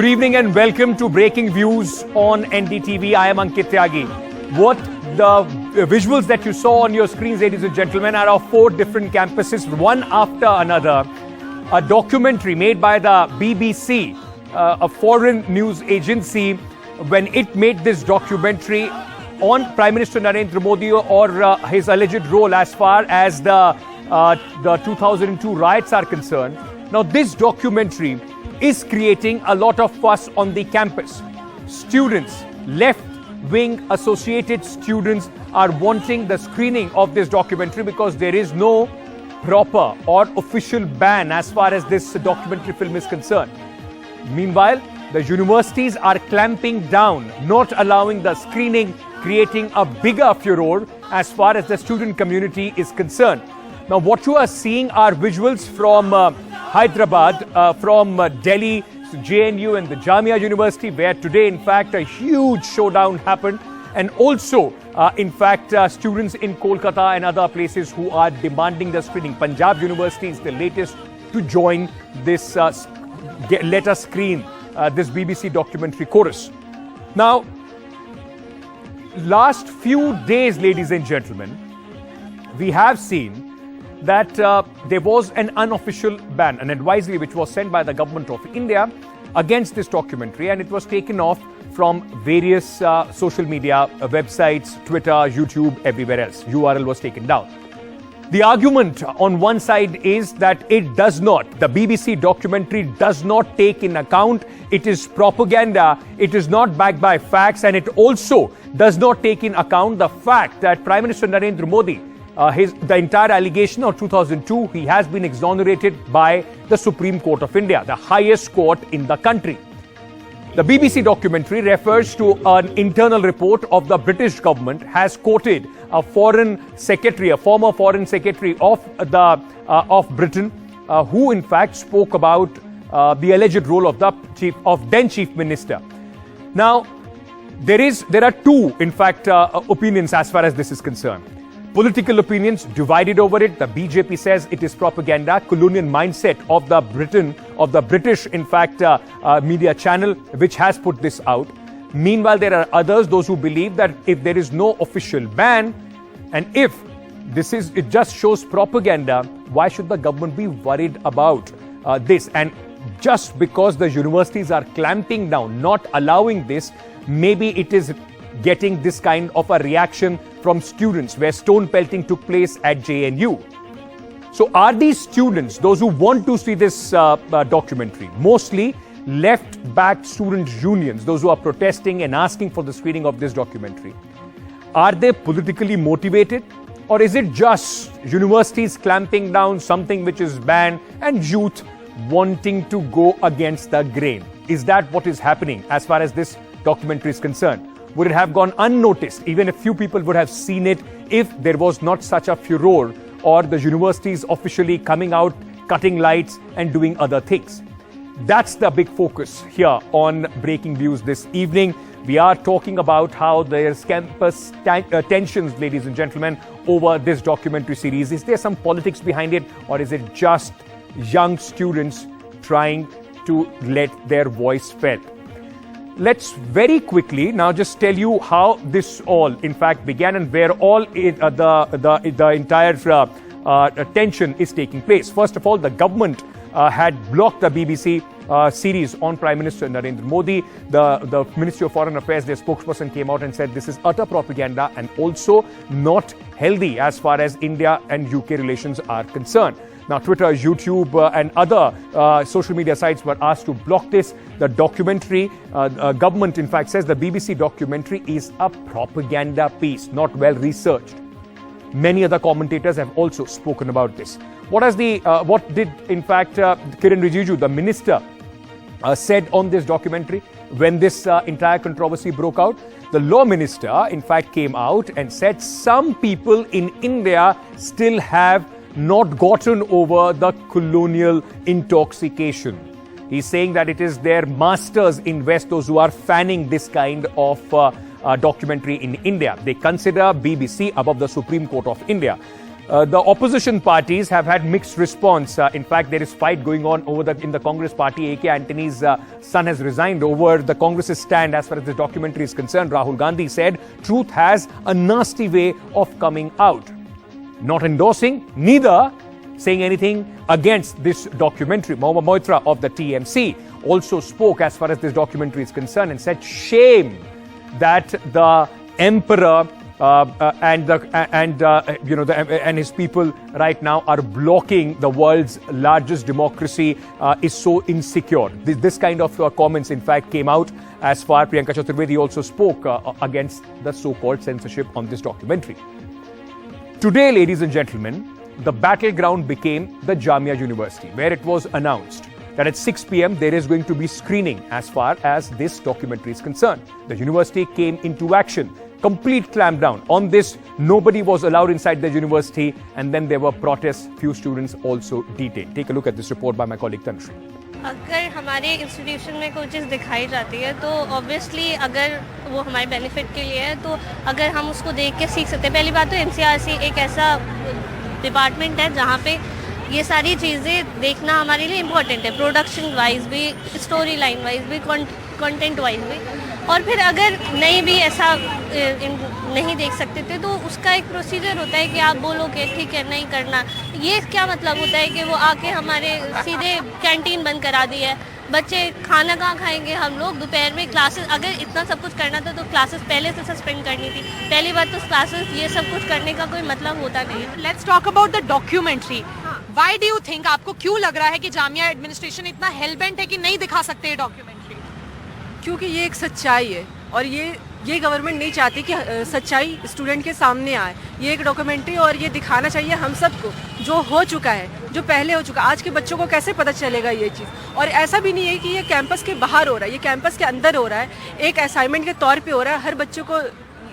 evening and welcome to Breaking Views on NDTV. I am Ankit Tyagi. What the visuals that you saw on your screens, ladies and gentlemen, are of 4 different campuses, one after another. A documentary made by the BBC, a foreign news agency, when it made this documentary on Prime Minister Narendra Modi or his alleged role as far as the 2002 riots are concerned. Now, this documentary is creating a lot of fuss on the campus. Students, left-wing associated students, are wanting the screening of this documentary because there is no proper or official ban as far as this documentary film is concerned. Meanwhile, the universities are clamping down, not allowing the screening, creating a bigger furore as far as the student community is concerned. Now, what you are seeing are visuals from Hyderabad, from Delhi, JNU and the Jamia University, where today, in fact, a huge showdown happened. And also, in fact, students in Kolkata and other places who are demanding the screening. Panjab University is the latest to join this let us screen this BBC documentary chorus. Now, last few days, ladies and gentlemen, we have seen that there was an unofficial ban, an advisory which was sent by the government of India against this documentary, and it was taken off from various social media websites, Twitter, YouTube, everywhere else. URL was taken down. The argument on one side is that it does not, the BBC documentary does not take in account, it is propaganda, it is not backed by facts, and it also does not take in account the fact that Prime Minister Narendra Modi, the entire allegation of 2002, he has been exonerated by the Supreme Court of India, the highest court in the country. The BBC documentary refers to an internal report of the British government, has quoted a foreign secretary, a former foreign secretary of Britain, who in fact spoke about the alleged role of the then chief minister. Now, there are two, in fact, opinions as far as this is concerned. Political opinions divided over it. The BJP says it is propaganda, colonial mindset of the British, in fact, media channel, which has put this out. Meanwhile, there are others, those who believe that if there is no official ban, and if it just shows propaganda, why should the government be worried about this? And just because the universities are clamping down, not allowing this, maybe it is getting this kind of a reaction from students, where stone pelting took place at JNU. So are these students, those who want to see this documentary, mostly left-backed student unions, those who are protesting and asking for the screening of this documentary, are they politically motivated, or is it just universities clamping down something which is banned and youth wanting to go against the grain? Is that what is happening as far as this documentary is concerned? Would it have gone unnoticed? Even a few people would have seen it if there was not such a furore, or the universities officially coming out, cutting lights and doing other things. That's the big focus here on Breaking Views this evening. We are talking about how there's campus tensions, ladies and gentlemen, over this documentary series. Is there some politics behind it, or is it just young students trying to let their voice felt? Let's very quickly now just tell you how this all, in fact, began and where all the entire tension is taking place. First of all, the government had blocked the BBC series on Prime Minister Narendra Modi. The Ministry of Foreign Affairs, their spokesperson, came out and said this is utter propaganda and also not healthy as far as India and UK relations are concerned. Now, Twitter, YouTube and other social media sites were asked to block this. The documentary, government in fact says the BBC documentary is a propaganda piece, not well researched. Many other commentators have also spoken about this. What did in fact Kiren Rijiju, the minister, said on this documentary when this entire controversy broke out? The law minister in fact came out and said some people in India still have not gotten over the colonial intoxication. He's saying that it is their masters in West, those who are fanning this kind of documentary in India. They consider BBC above the Supreme Court of India. the opposition parties have had mixed response. In fact, there is fight going on in the Congress party. A.K. Antony's son has resigned over the Congress's stand as far as this documentary is concerned. Rahul Gandhi said truth has a nasty way of coming out. Not endorsing, neither saying anything against this documentary. Mohammed Moitra of the TMC also spoke as far as this documentary is concerned and said shame that the emperor and his people right now are blocking the world's largest democracy is so insecure. This kind of comments in fact came out as far. Priyanka Chaturvedi also spoke against the so-called censorship on this documentary. Today, ladies and gentlemen, the battleground became the Jamia University, where it was announced that at 6 p.m. there is going to be screening as far as this documentary is concerned. The university came into action. Complete clampdown on this. Nobody was allowed inside the university, and then there were protests. Few students also detained. Take a look at this report by my colleague Tanushree. अगर हमारे institution में कोई चीज़ दिखाई जाती है तो obviously अगर वो हमारे बेनिफिट के लिए है तो अगर हम उसको देख के सीख सकते हैं. पहली बात तो एनसीआरसी एक ऐसा डिपार्टमेंट है जहाँ पे ये सारी चीज़ें देखना हमारे लिए इम्पोर्टेंट है, प्रोडक्शन वाइज भी, स्टोरी लाइन वाइज भी, कंटेंट वाइज भी. और फिर अगर नहीं भी ऐसा नहीं देख सकते थे तो उसका एक प्रोसीजर होता है कि आप बोलो कि ठीक है नहीं करना. ये क्या मतलब होता है कि वो आके हमारे सीधे कैंटीन बंद करा दी है. बच्चे खाना कहाँ खाएंगे, हम लोग दोपहर में क्लासेस, अगर इतना सब कुछ करना था तो क्लासेस पहले से सस्पेंड करनी थी. पहली बात तो क्लासेस ये सब कुछ करने का कोई मतलब होता नहीं है. Let's talk about the documentary. Why do you think, आपको क्यों लग रहा है कि जामिया एडमिनिस्ट्रेशन इतना हेलबेंट है कि नहीं दिखा सकते ये डॉक्यूमेंट्री? क्योंकि ये एक सच्चाई है और ये गवर्नमेंट नहीं चाहती कि सच्चाई स्टूडेंट के सामने आए. ये एक डॉक्यूमेंट्री और ये दिखाना चाहिए हम सबको जो हो चुका है, जो पहले हो चुका. आज के बच्चों को कैसे पता चलेगा ये चीज़? और ऐसा भी नहीं है कि ये कैंपस के बाहर हो रहा है, ये कैंपस के अंदर हो रहा है. एक असाइनमेंट के तौर पे हो रहा है. हर बच्चों को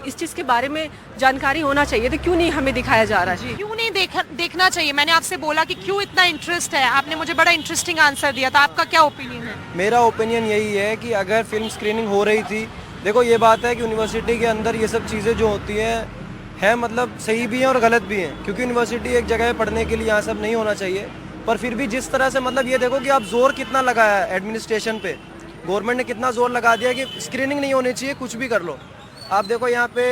इस चीज़ के बारे में जानकारी होना चाहिए. तो क्यों नहीं हमें दिखाया जा रहा है? क्यों नहीं देखना चाहिए? मैंने आपसे बोला कि क्यों इतना इंटरेस्ट है, आपने मुझे बड़ा इंटरेस्टिंग आंसर दिया था. आपका क्या ओपिनियन है? मेरा ओपिनियन यही है कि अगर फिल्म स्क्रीनिंग हो रही थी, देखो ये बात है कि यूनिवर्सिटी के अंदर ये सब चीज़ें जो होती हैं मतलब सही भी हैं और गलत भी हैं, क्योंकि यूनिवर्सिटी एक जगह है पढ़ने के लिए, यहाँ सब नहीं होना चाहिए. पर फिर भी जिस तरह से मतलब ये देखो कि आप जोर कितना लगाया है एडमिनिस्ट्रेशन पे, गवर्नमेंट ने कितना जोर लगा दिया कि स्क्रीनिंग नहीं होनी चाहिए, कुछ भी कर लो. आप देखो यहाँ पे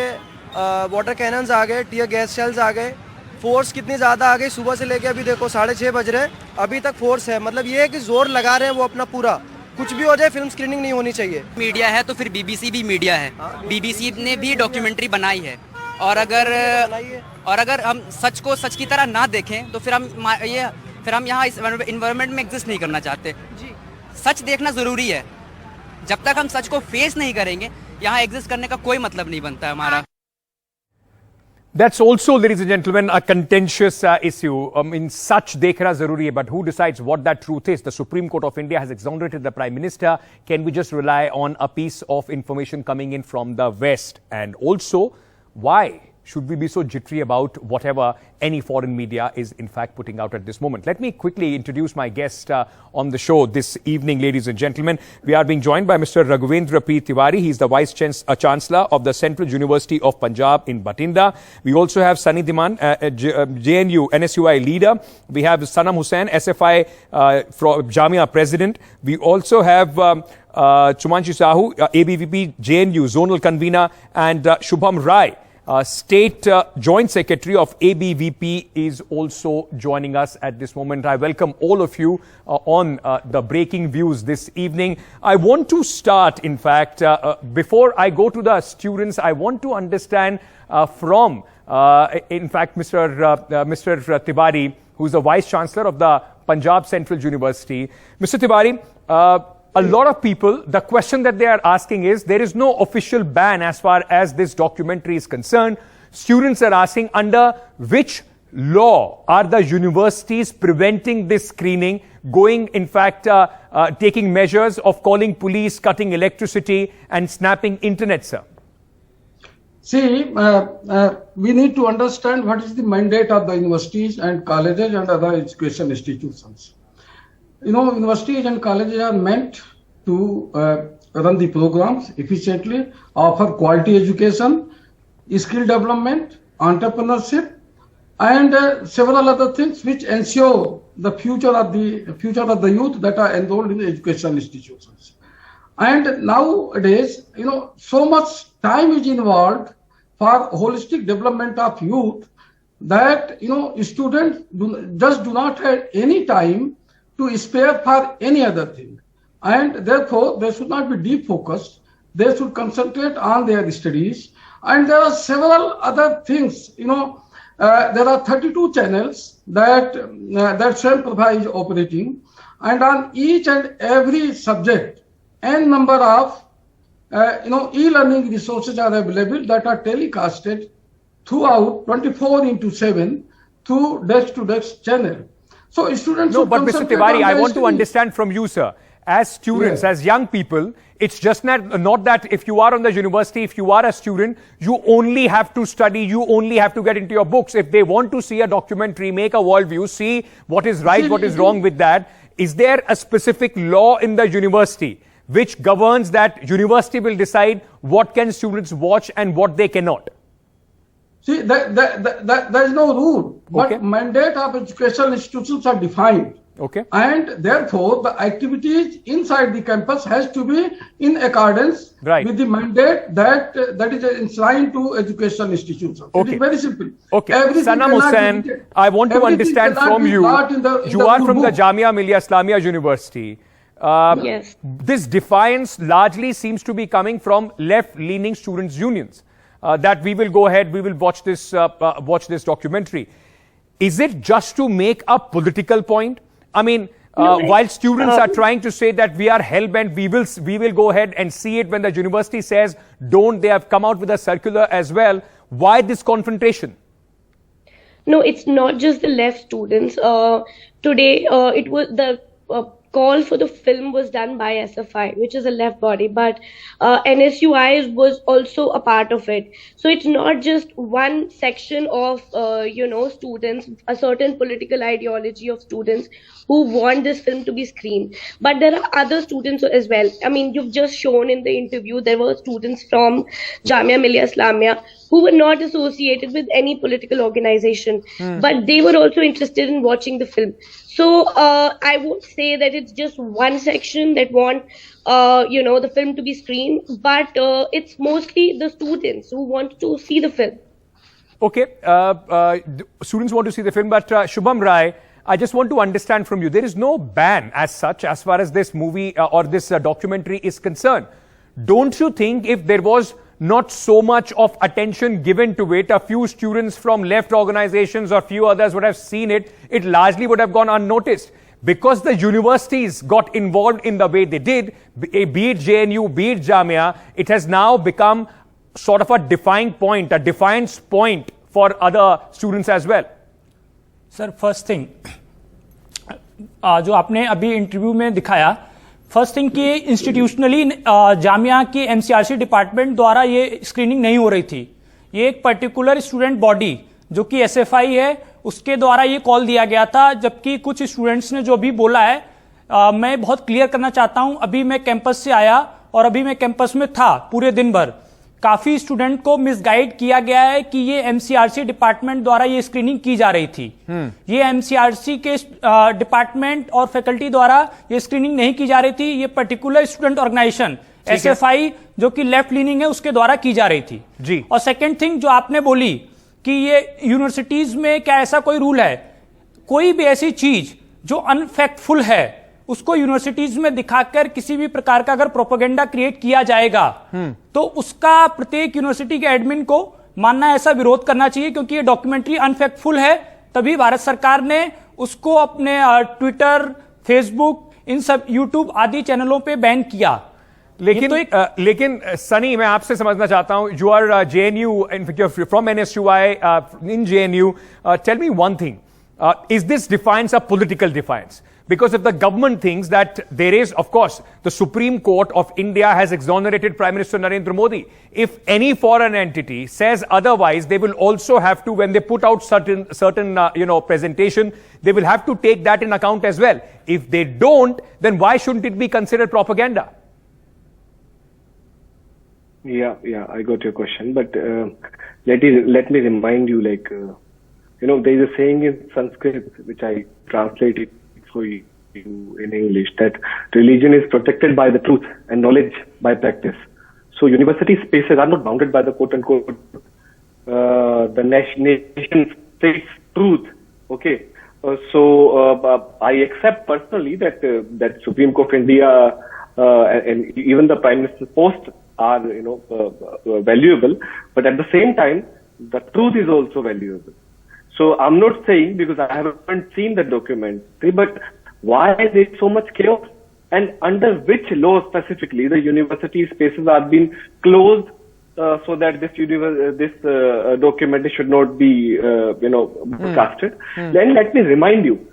वाटर कैनन्स आ गए, टीयर गैस शेल्स आ गए, फोर्स कितनी ज़्यादा आ गई. सुबह से लेके अभी देखो 6:30 बज रहे, अभी तक फोर्स है. मतलब ये है कि जोर लगा रहे हैं वो अपना पूरा. कुछ भी हो जाए फिल्म स्क्रीनिंग नहीं होनी चाहिए. मीडिया है तो फिर बीबीसी भी मीडिया है. बीबीसी ने भी डॉक्यूमेंट्री बनाई है. और अगर हम सच को सच की तरह ना देखें तो फिर हम यहाँ इस एनवायरनमेंट में एग्जिस्ट नहीं करना चाहते. सच देखना ज़रूरी है. जब तक हम सच को फेस नहीं करेंगे यहाँ एग्जिस्ट करने का कोई मतलब नहीं बनता है हमारा. That's also, ladies and gentlemen, a contentious issue. Such dekhna zaruri hai, but who decides what that truth is? The Supreme Court of India has exonerated the Prime Minister. Can we just rely on a piece of information coming in from the West? And also, why should we be so jittery about whatever any foreign media is in fact putting out at this moment? Let me quickly introduce my guest on the show this evening, ladies and gentlemen. We are being joined by Mr. Raghavendra P. Tiwari. He is the Vice Chancellor of the Central University of Punjab in Batinda. We also have Sunny Diman, JNU NSUI leader. We have Sanam Hussain, SFI Jamia President. We also have Chumanchi Sahu, ABVP JNU Zonal Convener, and Shubham Rai, State Joint Secretary of ABVP, is also joining us at this moment. I welcome all of you on the breaking views this evening. I want to start, in fact, before I go to the students, I want to understand from, in fact, Mr. Tiwari, who is the Vice Chancellor of the Panjab Central University. Mr. Tiwari, a lot of people, the question that they are asking is, there is no official ban as far as this documentary is concerned. Students are asking, under which law are the universities preventing this screening, going, in fact, taking measures of calling police, cutting electricity and snapping internet, sir? See, we need to understand what is the mandate of the universities and colleges and other education institutions. You know, universities and colleges are meant to run the programs efficiently, offer quality education, skill development, entrepreneurship, and several other things which ensure the future of the youth that are enrolled in the educational institutions. And nowadays, so much time is involved for holistic development of youth that students do not have any time to spare for any other thing, and therefore they should not be defocused. They should concentrate on their studies. And there are several other things. There are 32 channels that Swayamprabha is operating, and on each and every subject, n number of e-learning resources are available that are telecasted throughout 24/7 through desk-to-desk channel. So students. No, but Mr. Tiwari, I want to understand from you, sir. As students, as young people, it's just not that if you are on the university, if you are a student, you only have to study, you only have to get into your books. If they want to see a documentary, make a worldview, see what is right, what is wrong with that, is there a specific law in the university which governs that university will decide what can students watch and what they cannot? See, there is no rule, but mandate of educational institutions are defined. Okay. And therefore, the activities inside the campus has to be in accordance with the mandate that is enshrined to educational institutions. It is very simple. Okay. Sanam Hussain, I want to understand from you. You are from the Jamia Millia Islamia University. Yes. This defiance largely seems to be coming from left-leaning students' unions. That we will go ahead, we will watch this documentary. Is it just to make a political point? I mean, while students are trying to say that we are hell-bent, we will go ahead and see it when the university says don't. They have come out with a circular as well. Why this confrontation? No, it's not just the left students. Today, it was the call for the film was done by SFI, which is a left body, but NSUI was also a part of it. So it's not just one section of, students, a certain political ideology of students who want this film to be screened. But there are other students as well. I mean, you've just shown in the interview, there were students from Jamia Millia Islamia who were not associated with any political organization, but they were also interested in watching the film. So I would say that it's just one section that want, the film to be screened, but it's mostly the students who want to see the film. Okay, students want to see the film, but Shubham Rai, I just want to understand from you, there is no ban as such as far as this movie or this documentary is concerned. Don't you think if there was not so much of attention given to it, a few students from left organizations or few others would have seen it, it largely would have gone unnoticed? Because the universities got involved in the way they did, be it JNU, be it Jamia, it has now become sort of a defining point, a defiance point for other students as well. Sir first thing जो आपने अभी interview में दिखाया, first thing कि institutionally Jamia की MCRC department द्वारा ये screening नहीं हो रही थी. ये एक पर्टिकुलर स्टूडेंट बॉडी जो कि एसएफआई है उसके द्वारा ये कॉल दिया गया था, जबकि कुछ स्टूडेंट्स ने जो भी बोला है मैं बहुत क्लियर करना चाहता हूं. अभी मैं कैंपस से आया और अभी मैं कैंपस में था पूरे दिन भर. काफी स्टूडेंट को मिसगाइड किया गया है कि ये एमसीआरसी डिपार्टमेंट द्वारा ये स्क्रीनिंग की जा रही थी. ये एमसीआरसी के डिपार्टमेंट और फैकल्टी द्वारा ये स्क्रीनिंग नहीं की जा रही थी. ये पर्टिकुलर स्टूडेंट ऑर्गेनाइजेशन एसएफआई जो कि लेफ्ट लीनिंग है उसके द्वारा की जा रही थी जी. और सेकेंड थिंग जो आपने बोली कि ये यूनिवर्सिटीज में क्या ऐसा कोई रूल है, कोई भी ऐसी चीज जो अनफैक्टफुल है उसको यूनिवर्सिटीज में दिखाकर किसी भी प्रकार का अगर प्रोपेगेंडा क्रिएट किया जाएगा तो उसका प्रत्येक यूनिवर्सिटी के एडमिन को मानना ऐसा विरोध करना चाहिए, क्योंकि ये डॉक्यूमेंट्री अनफैक्टफुल है. तभी भारत सरकार ने उसको अपने ट्विटर, फेसबुक, इन सब यूट्यूब आदि चैनलों पे बैन किया. लेकिन सनी, मैं आपसे समझना चाहता हूं, you are JNU, from NSUI in JNU, tell me one thing, is this defiance a political defiance? Because if the government thinks that there is, of course, the Supreme Court of India has exonerated Prime Minister Narendra Modi. If any foreign entity says otherwise, they will also have to, when they put out certain presentation, they will have to take that in account as well. If they don't, then why shouldn't it be considered propaganda? Yeah, I got your question, but let me remind you, there is a saying in Sanskrit, which I translate it for you in English, that religion is protected by the truth and knowledge by practice. So university spaces are not bounded by the quote-unquote the nation state's truth. Okay. I accept personally that that Supreme Court of India and even the Prime Minister's post are valuable, but at the same time the truth is also valuable. So I'm not saying, because I haven't seen the documentary, but why is there so much chaos, and under which law specifically the university spaces are being closed so that this documentary should not be broadcasted. Then let me remind you,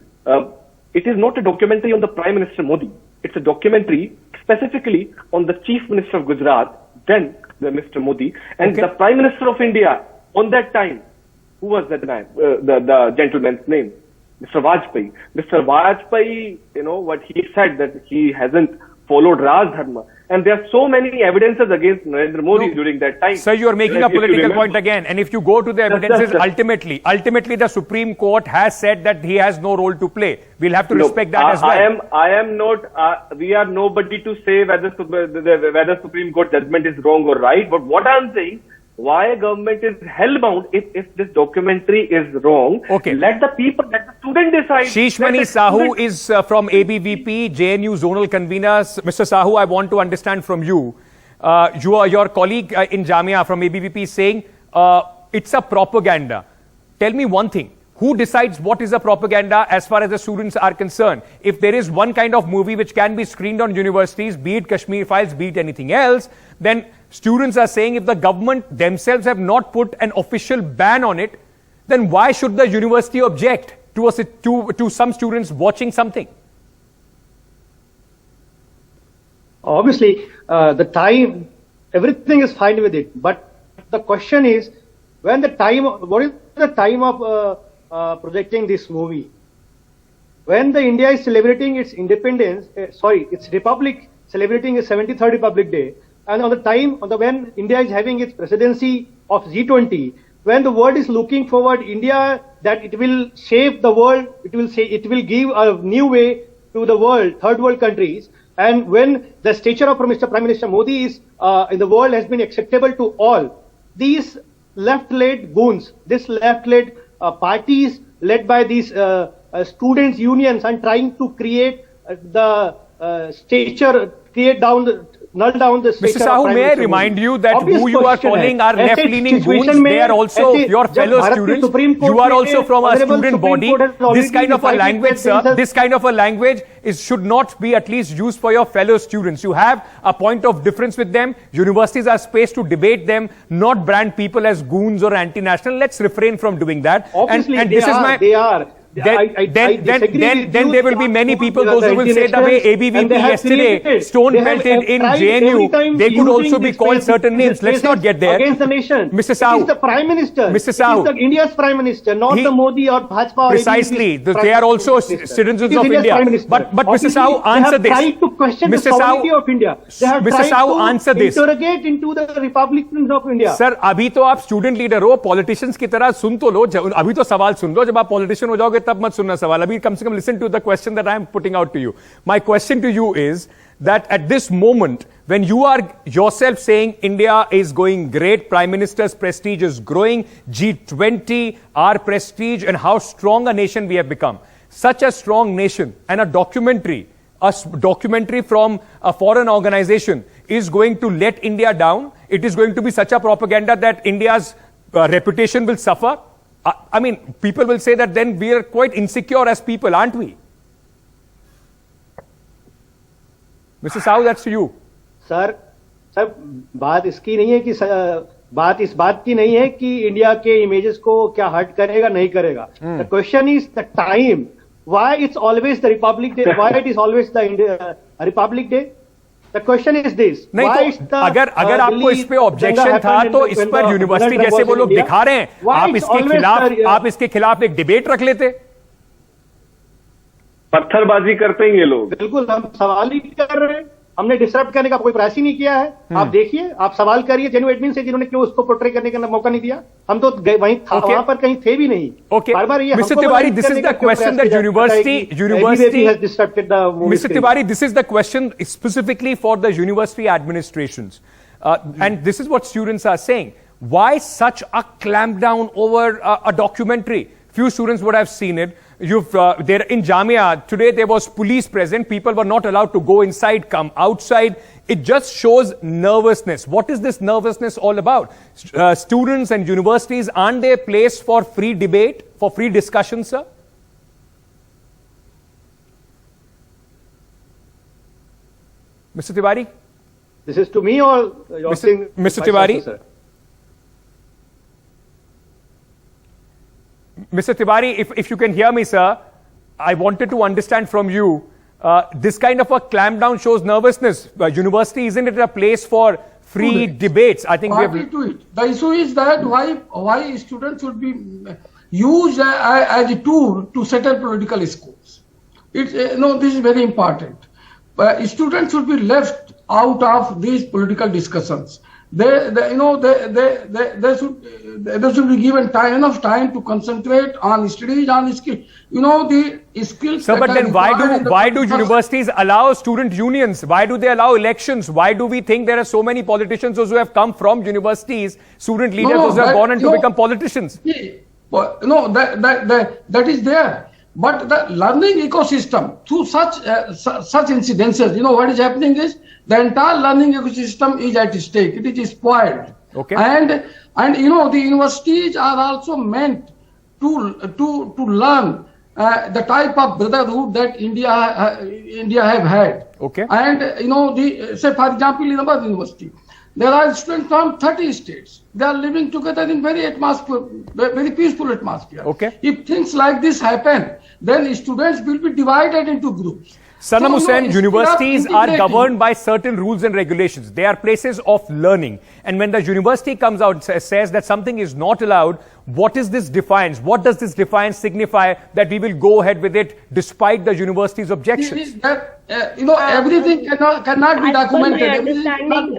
it is not a documentary on the Prime Minister Modi. It's a documentary specifically on the Chief Minister of Gujarat, then the Mr. Modi, and the Prime Minister of India on that time. Who was that man? The gentleman's name? Mr. Vajpayee. Mr. Vajpayee, what he said, that he hasn't followed Raj Dharma. And there are so many evidences against Narendra Modi during that time. Sir, you are making a political point again. And if you go to the evidences, ultimately the Supreme Court has said that he has no role to play. We'll have to respect that as well. I am not, we are nobody to say whether Supreme Court judgment is wrong or right. But what I'm saying, why government is hellbound if this documentary is wrong? Okay. Let the student decide. Shishmani Sahu is from ABVP, JNU zonal convener. Mr. Sahu, I want to understand from you. Your colleague in Jamia from ABVP is saying it's a propaganda. Tell me one thing. Who decides what is a propaganda as far as the students are concerned? If there is one kind of movie which can be screened on universities, be it Kashmir Files, be it anything else, then students are saying if the government themselves have not put an official ban on it, then why should the university object to some students watching something? Obviously, the time, everything is fine with it. But the question is, what is the time of projecting this movie? When the India is celebrating its independence, its republic, celebrating its 73rd Republic Day, and on the time when India is having its presidency of G20, when the world is looking forward, India, that it will shape the world, it will give a new way to the world, third world countries, and when the stature of Mr. Prime Minister Modi is in the world has been acceptable to all, these left-led goons, this left-led parties led by these students' unions and trying to create null down the stature. Mr. Sahu, may I remind you that who you are calling are left-leaning goons? They are also your fellow students. You are also from a student body. This kind of a language, sir, this kind of a language should not be at least used for your fellow students. You have a point of difference with them. Universities are space to debate them, not brand people as goons or anti-national. Let's refrain from doing that. Obviously, and this is my... They are. Then there will be many people, those who will say the way ABVP yesterday stone pelted in JNU, they could also be called certain names. Let's not get there. Against the nation. Mr. Sahu. It is the Prime Minister. Mr. Sahu. It is India's Prime Minister, not the Modi or Bhajpa or precisely. They are also citizens of India. But Mr. Sahu, answer this. They have tried to question the sovereignty of India. They have tried to interrogate into the Republicans of India. Sir, अभी तो आप student leader हो, politicians की तरह सुन तो लो, अभी तो सवाल सुन लो, जब आप पॉलिटिशियन हो जाओगे तब मत सुनना सवाल. अभी कम से कम listen to the question that I am putting out to you. My question to you is that at this moment, when you are yourself saying India is going great, Prime Minister's prestige is growing, G20, our prestige, and how strong a nation we have become. Such a strong nation, and a documentary from a foreign organization is going to let India down. It is going to be such a propaganda that India's reputation will suffer. I mean, people will say that then we are quite insecure as people, aren't we? Mr. Sahu, that's to you. Sir, बात इसकी नहीं है कि बात इस बात की नहीं है कि इंडिया के इमेजेस को क्या हर्ट करेगा नहीं करेगा. The question is the time. Why it's always the Republic Day? Why it is always the Republic Day? The question is this. नहीं तो अगर आपको इस पे ऑब्जेक्शन था तो इस पर यूनिवर्सिटी जैसे वो लोग दिखा रहे हैं, आप इसके खिलाफ एक डिबेट रख लेते. पत्थरबाजी करते हैं ये लोग. बिल्कुल, हम सवाल ही कर रहे हैं. हमने डिस्टर्ब करने का कोई प्रयास ही नहीं किया है। आप देखिए, आप सवाल करिए जेन्युइन एडमिन से, जिन्होंने क्यों उसको पोर्ट्रे करने का मौका नहीं दिया। हम तो वहीं वहां पर कहीं थे भी नहीं। बार-बार ये Mr. Tiwari, this is the question that university has disrupted the movie Mr. Tiwari, this is the question specifically for the university administrations, and this is what students are saying. Why such a clampdown over a documentary? Few students would have seen it. There in Jamia today, there was police present. People were not allowed to go inside, come outside. It just shows nervousness. What is this nervousness all about? Students and universities, aren't they a place for free debate, for free discussion, sir? Mr. Tiwari? This is to me or Mr. Tiwari? Mr. Tiwari, if you can hear me, sir, I wanted to understand from you, this kind of a clampdown shows nervousness. University, isn't it a place for free debates? I think we have... The issue is that why students should be used as a tool to settle political scores. This is very important. Students should be left out of these political discussions. They should be given enough time to concentrate on studies, on skills. The skills. Sir, but then why do universities allow student unions? Why do they allow elections? Why do we think there are so many politicians who have come from universities, student leaders who have gone on to become politicians? That is there. But the learning ecosystem, through such incidences, what is happening is the entire learning ecosystem is at stake. It is spoiled. Okay. And the universities are also meant to learn the type of brotherhood that India have had. Okay. And say for example, in our university, there are students from 30 states. They are living together in very peaceful atmosphere. Okay. If things like this happen, then students will be divided into groups. Sanam Hussain, universities are governed by certain rules and regulations. They are places of learning. And when the university comes out and says that something is not allowed, what is this defiance? What does this defiance signify that we will go ahead with it despite the university's objections? Everything cannot be documented. My understanding,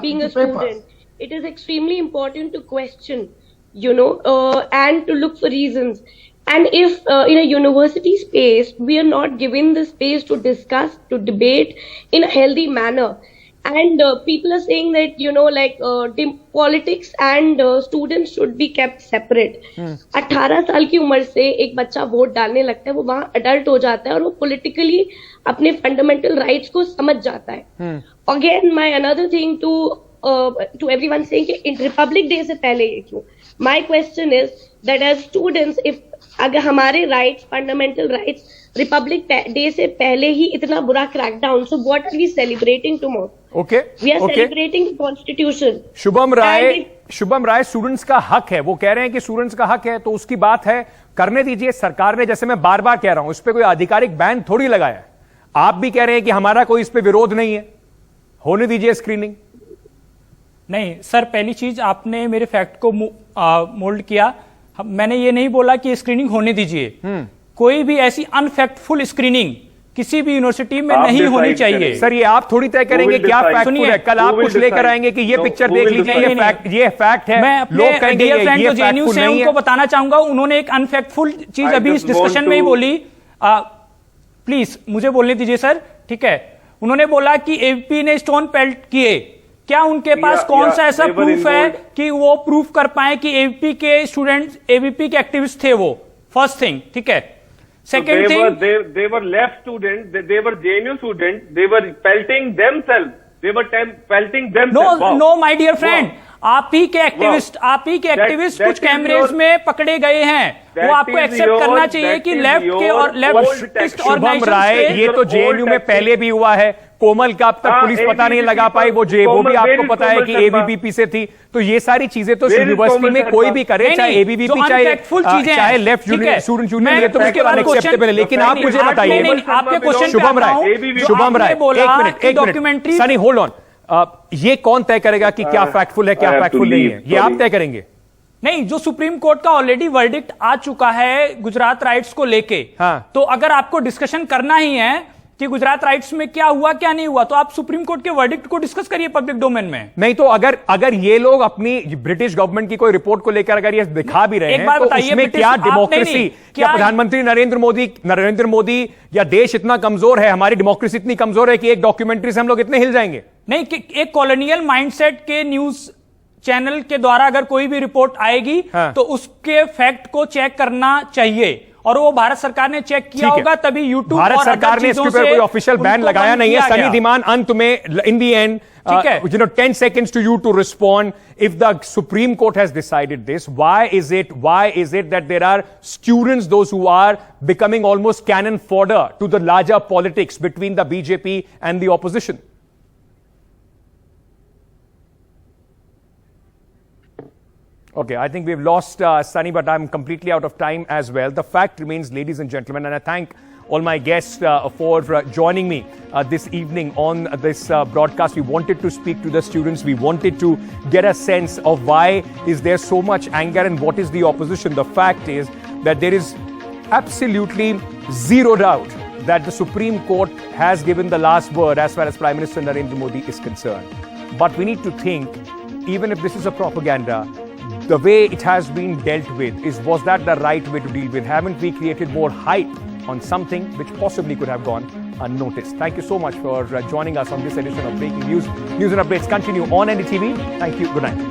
being a student, it is extremely important to question, and to look for reasons. And if in a university space, we are not given the space to discuss, to debate in a healthy manner, and people are saying that, politics and students should be kept separate. 18 साल की उम्र से एक बच्चा vote डालने लगता है, वो वहाँ अडल्ट हो जाता है और वो politically अपने fundamental rights को समझ जाता है. Again, my another thing to everyone saying कि in Republic Day से पहले ये क्यों? My question is that as students, if अगर हमारे rights, fundamental rights, Republic Day से पहले ही इतना बुरा crackdown, so what are we celebrating tomorrow? Okay, we are celebrating constitution. Shubham Rai, students का हक है, वो कह रहे हैं कि स्टूडेंट्स का हक है, तो उसकी बात है, करने दीजिए. सरकार ने, जैसे मैं बार बार कह रहा हूं, इस पे कोई आधिकारिक बैन थोड़ी लगाया है. आप भी कह रहे हैं कि हमारा कोई इस पे विरोध नहीं है, होने दीजिए स्क्रीनिंग. नहीं सर, पहली चीज आपने मेरे फैक्ट को मोल्ड किया. मैंने ये नहीं बोला कि स्क्रीनिंग होने दीजिए. कोई भी ऐसी अनफैक्टफुल स्क्रीनिंग किसी भी यूनिवर्सिटी में नहीं होनी चाहिए. सर, ये आप थोड़ी तय करेंगे क्या फैक्टफुल है. कल आप कुछ लेकर आएंगे कि ये पिक्चर देख लीजिए, ये फैक्ट है. मैं अपने डियर फ्रेंड जो जेएनयू से उनको बताना चाहूंगा, उन्होंने एक अनफैक्टफुल चीज अभी इस डिस्कशन में ही बोली. प्लीज मुझे बोलने दीजिए सर, ठीक है. उन्होंने बोला कि एवीपी ने स्टोन पेल्ट किए. क्या उनके पास कौन सा ऐसा प्रूफ है कि वो प्रूफ कर पाए कि एवीपी के स्टूडेंट्स, एवीपी के एक्टिविस्ट थे वो? फर्स्ट थिंग, ठीक है. Second thing, they were left students, they were JNU students, they were pelting themselves. They were pelting themselves. No, my dear friend, आप ही के एक्टिविस्ट कुछ कैमरेज में पकड़े गए हैं. वो आपको एक्सेप्ट करना चाहिए कि लेफ्ट के और लेफ्ट. शुभम राय, ये तो जेएनयू में पहले भी हुआ है. कोमल का अब तक पुलिस पता नहीं लगा पाई, वो भी आपको पता है कि एबीवीपी से थी. तो ये सारी चीजें तो यूनिवर्सिटी में कोई भी करे, चाहे एबीवीपी चाहे लेफ्ट स्टूडेंट यूनियन, ये तो अनएक्सेप्टेबल है. लेकिन आप मुझे बताइए, शुभम राय, एक मिनट, सनी होल्ड ऑन. ये कौन तय करेगा कि क्या फैक्टफुल है, क्या फैक्टफुल नहीं है? ये आप तय करेंगे? नहीं, जो सुप्रीम कोर्ट का ऑलरेडी वर्डिक्ट आ चुका है गुजरात राइट्स को लेके, तो अगर आपको डिस्कशन करना ही है कि गुजरात राइट्स में क्या हुआ क्या नहीं हुआ, तो आप सुप्रीम कोर्ट के वर्डिक्ट को डिस्कस करिए पब्लिक डोमेन में। नहीं तो अगर ये लोग अपनी ब्रिटिश गवर्नमेंट की कोई रिपोर्ट को लेकर अगर ये दिखा भी रहे हैं, तो उसमें क्या डेमोक्रेसी, क्या प्रधानमंत्री नरेंद्र मोदी या देश इतना कमजोर है, हमारी डेमोक्रेसी इतनी कमजोर है कि एक डॉक्यूमेंट्री से हम लोग इतने हिल जाएंगे? नहीं, कि एक कॉलोनियल माइंडसेट के न्यूज चैनल के द्वारा अगर कोई भी रिपोर्ट आएगी तो उसके फैक्ट को चेक करना चाहिए, और वो भारत सरकार ने चेक किया होगा, तभी यूट्यूब भारत सरकार ने इसके ऊपर कोई ऑफिशियल बैन लगाया नहीं है। सनी धीमान, अंत में इन दी and 10 seconds to you to respond. If the Supreme Court has decided this, why is it that there are students, those who are becoming almost cannon fodder to the larger politics between the BJP and the opposition? Okay, I think we've lost Sunny, but I'm completely out of time as well. The fact remains, ladies and gentlemen, and I thank all my guests for joining me this evening on this broadcast. We wanted to speak to the students. We wanted to get a sense of why is there so much anger and what is the opposition. The fact is that there is absolutely zero doubt that the Supreme Court has given the last word as far as Prime Minister Narendra Modi is concerned. But we need to think, even if this is a propaganda, the way it has been dealt with, was that the right way to deal with? Haven't we created more hype on something which possibly could have gone unnoticed? Thank you so much for joining us on this edition of Breaking News. News and updates continue on NDTV. Thank you. Good night.